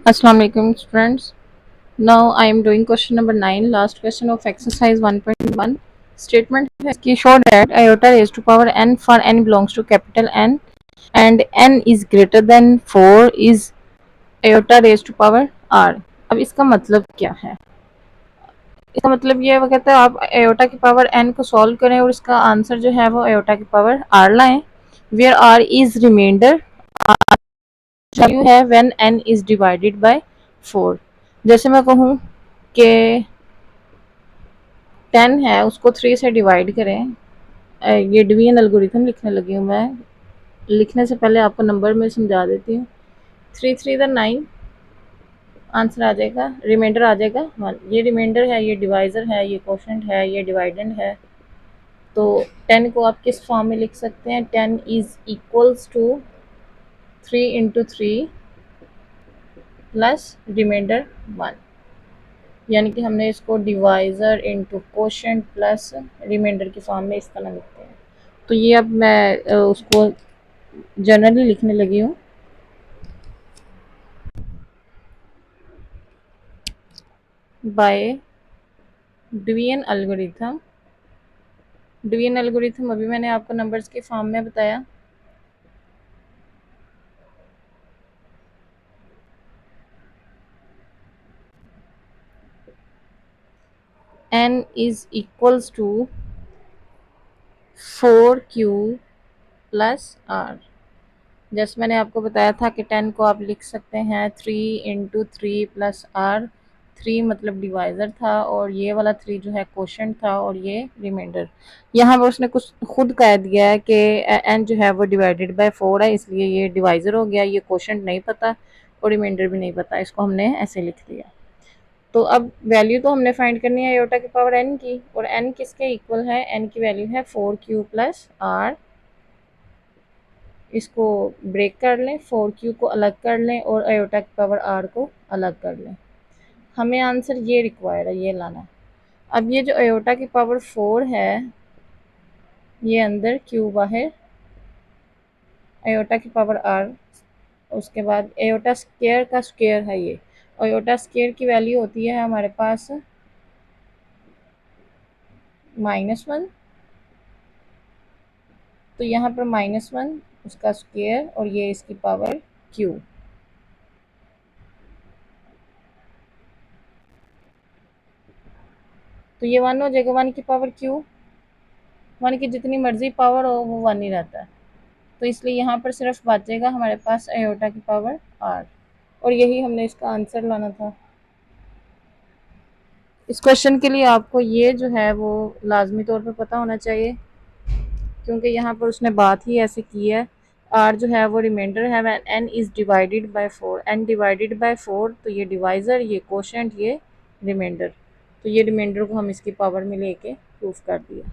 Assalamu alaikum students. Now I am doing question number 9, last question of exercise 1.1. Statement है कि show that iota raised to power n for n belongs to capital N and n is greater than 4 is iota raised to power r. अब इसका मतलब क्या है? इसका मतलब ये है, वो कहता है आप iota की पावर n को सॉल्व करें और इसका आंसर जो है वो iota की पावर r लाएं, where r is remainder value है when n is divided by 4। जैसे मैं कहूँ कि 10 है उसको 3 से डिवाइड करें। ये डिवीजन एल्गोरिथम लिखने लगी हूँ मैं। लिखने से पहले आपको नंबर में समझा देती हूँ। 3 3 द 9 आंसर आ जाएगा, रिमाइंडर आ जाएगा 1। ये रिमाइंडर है, ये डिवाइजर है, ये कोशेंट है, ये डिवाइडेंड है। तो 10 को आप किस फॉर्म में लिख सकते हैं? 10 is equals to 3 into 3 plus remainder 1। यानी कि हमने इसको divisor into quotient plus remainder की फॉर्म में इस तरह लिखते हैं। तो ये अब मैं उसको जनरली लिखने लगी हूँ। By division algorithm. Division algorithm अभी मैंने आपको नंबर्स के फॉर्म में बताया। n is equals to 4q plus r। जैसे मैंने आपको बताया था कि 10 को आप लिख सकते हैं 3 इंटू 3 प्लस r। 3 मतलब डिवाइज़र था और ये वाला 3 जो है कोशेंट था और ये रिमाइंडर। यहाँ पर उसने कुछ खुद कह दिया है कि n जो है वो डिवाइडेड बाय 4 है, इसलिए ये डिवाइज़र हो गया। ये कोशेंट नहीं पता और रिमाइंडर भी नहीं पता, इसको हमने ऐसे लिख दिया। तो अब वैल्यू तो हमने फाइंड करनी है आयोटा की पावर n की, और n किसके इक्वल है? n की वैल्यू है 4q प्लस r। इसको ब्रेक कर लें, 4q को अलग कर लें और आयोटा की पावर r को अलग कर लें। हमें आंसर ये रिक्वायर्ड है, ये लाना है। अब ये जो आयोटा की पावर 4 है, ये अंदर q बाहर, आयोटा की पावर r, उसके बाद आयोटा स्क्वायर का स्क्वायर है ये। आयोटा स्क्वायर की वैल्यू होती है हमारे पास -1। तो यहाँ पर -1 उसका स्क्वायर और ये इसकी पावर q। तो ये 1 हो जाएगा, 1 की पावर q। 1 की जितनी मर्जी पावर हो वो 1 ही रहता है। तो इसलिए यहाँ पर सिर्फ बचेगा हमारे पास आयोटा की पावर r, और यही हमने इसका आंसर लाना था। इस क्वेश्चन के लिए आपको ये जो है वो लाजमी तौर पे पता होना चाहिए, क्योंकि यहाँ पर उसने बात ही ऐसे की है। r जो है वो रिमाइंडर है when n is divided by 4। n divided by 4, तो ये डिवाइज़र, ये कोशेंट, ये रिमाइंडर। तो ये रिमाइंडर को हम इसकी पावर में लेके प्रूफ कर दिया।